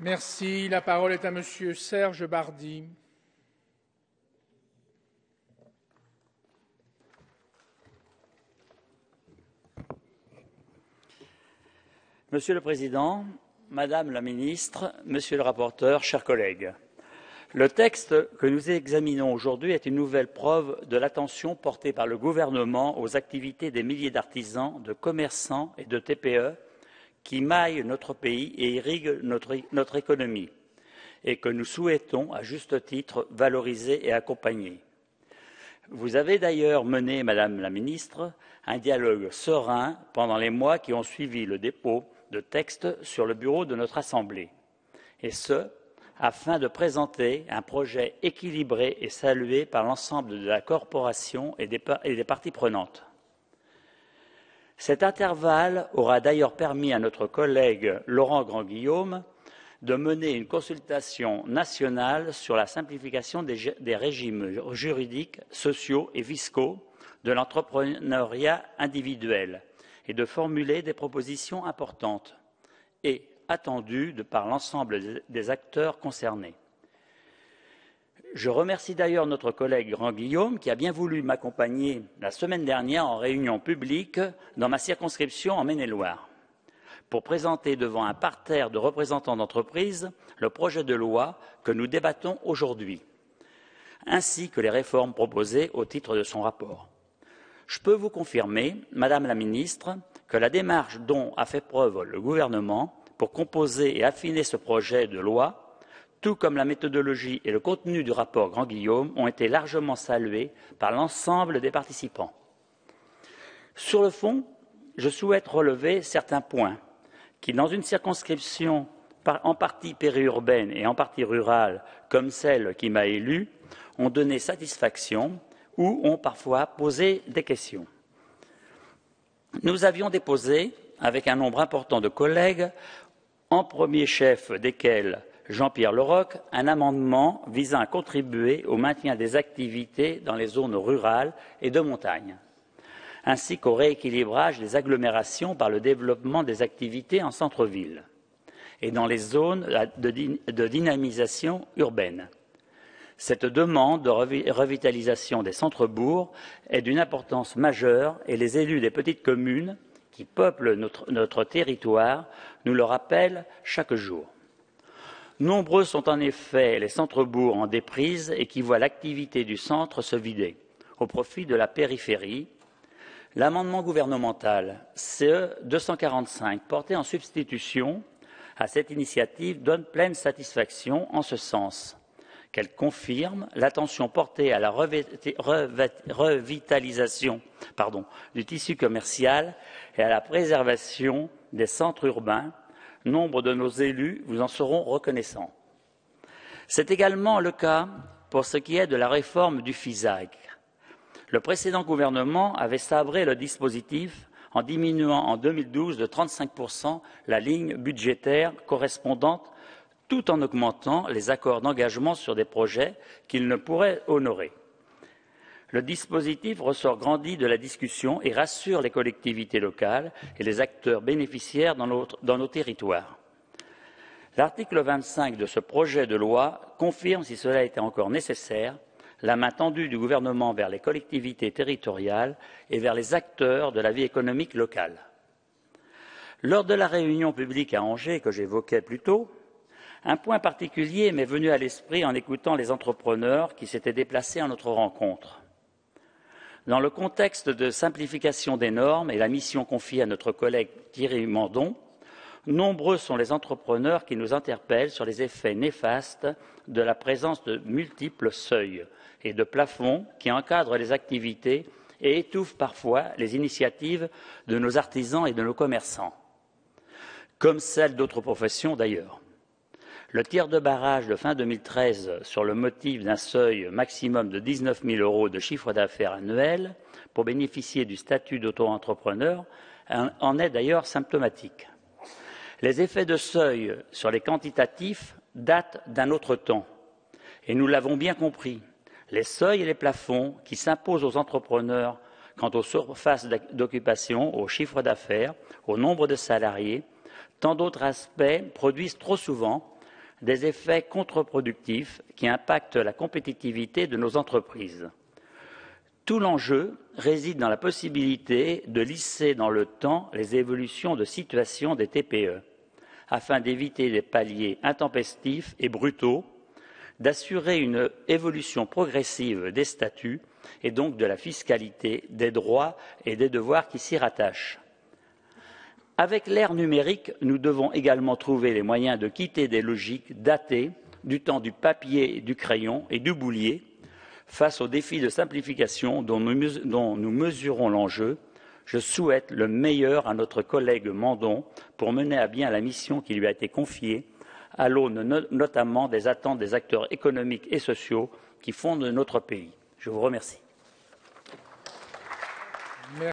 Merci. La parole est à Monsieur Serge Bardy. Monsieur le Président, Madame la Ministre, Monsieur le rapporteur, chers collègues, le texte que nous examinons aujourd'hui est une nouvelle preuve de l'attention portée par le gouvernement aux activités des milliers d'artisans, de commerçants et de TPE qui maillent notre pays et irriguent notre économie et que nous souhaitons, à juste titre, valoriser et accompagner. Vous avez d'ailleurs mené, Madame la Ministre, un dialogue serein pendant les mois qui ont suivi le dépôt de textes sur le bureau de notre Assemblée, et ce, afin de présenter un projet équilibré et salué par l'ensemble de la corporation et des parties prenantes. Cet intervalle aura d'ailleurs permis à notre collègue Laurent Grandguillaume de mener une consultation nationale sur la simplification des régimes juridiques, sociaux et fiscaux de l'entrepreneuriat individuel et de formuler des propositions importantes et attendues par l'ensemble des acteurs concernés. Je remercie d'ailleurs notre collègue Grandguillaume qui a bien voulu m'accompagner la semaine dernière en réunion publique dans ma circonscription en Maine-et-Loire pour présenter devant un parterre de représentants d'entreprises le projet de loi que nous débattons aujourd'hui, ainsi que les réformes proposées au titre de son rapport. Je peux vous confirmer, Madame la Ministre, que la démarche dont a fait preuve le gouvernement pour composer et affiner ce projet de loi, tout comme la méthodologie et le contenu du rapport Grandguillaume, ont été largement salués par l'ensemble des participants. Sur le fond, je souhaite relever certains points qui, dans une circonscription en partie périurbaine et en partie rurale, comme celle qui m'a élu, ont donné satisfaction ou ont parfois posé des questions. Nous avions déposé, avec un nombre important de collègues, en premier chef desquels Jean-Pierre Leroc, un amendement visant à contribuer au maintien des activités dans les zones rurales et de montagne, ainsi qu'au rééquilibrage des agglomérations par le développement des activités en centre-ville et dans les zones de dynamisation urbaine. Cette demande de revitalisation des centres-bourgs est d'une importance majeure et les élus des petites communes qui peuplent notre territoire nous le rappellent chaque jour. Nombreux sont en effet les centres-bourgs en déprise et qui voient l'activité du centre se vider au profit de la périphérie. L'amendement gouvernemental CE 245 porté en substitution à cette initiative donne pleine satisfaction en ce sens qu'elle confirme l'attention portée à la revitalisation du tissu commercial et à la préservation des centres urbains. Nombre de nos élus vous en seront reconnaissants. C'est également le cas pour ce qui est de la réforme du FISAC. Le précédent gouvernement avait sabré le dispositif en diminuant en 2012 de 35% la ligne budgétaire correspondante tout en augmentant les accords d'engagement sur des projets qu'il ne pourrait honorer. Le dispositif ressort grandi de la discussion et rassure les collectivités locales et les acteurs bénéficiaires dans nos territoires. L'article 25 de ce projet de loi confirme, si cela était encore nécessaire, la main tendue du gouvernement vers les collectivités territoriales et vers les acteurs de la vie économique locale. Lors de la réunion publique à Angers que j'évoquais plus tôt, un point particulier m'est venu à l'esprit en écoutant les entrepreneurs qui s'étaient déplacés à notre rencontre. Dans le contexte de simplification des normes et la mission confiée à notre collègue Thierry Mandon, nombreux sont les entrepreneurs qui nous interpellent sur les effets néfastes de la présence de multiples seuils et de plafonds qui encadrent les activités et étouffent parfois les initiatives de nos artisans et de nos commerçants, comme celles d'autres professions d'ailleurs. Le tir de barrage de fin 2013 sur le motif d'un seuil maximum de 19 000 € de chiffre d'affaires annuel pour bénéficier du statut d'auto-entrepreneur en est d'ailleurs symptomatique. Les effets de seuil sur les quantitatifs datent d'un autre temps et nous l'avons bien compris. Les seuils et les plafonds qui s'imposent aux entrepreneurs quant aux surfaces d'occupation, au chiffre d'affaires, au nombre de salariés, tant d'autres aspects produisent trop souvent des effets contre-productifs qui impactent la compétitivité de nos entreprises. Tout l'enjeu réside dans la possibilité de lisser dans le temps les évolutions de situation des TPE, afin d'éviter des paliers intempestifs et brutaux, d'assurer une évolution progressive des statuts et donc de la fiscalité, des droits et des devoirs qui s'y rattachent. Avec l'ère numérique, nous devons également trouver les moyens de quitter des logiques datées du temps du papier, du crayon et du boulier face aux défis de simplification dont nous mesurons l'enjeu. Je souhaite le meilleur à notre collègue Mandon pour mener à bien la mission qui lui a été confiée, à l'aune notamment des attentes des acteurs économiques et sociaux qui fondent notre pays. Je vous remercie.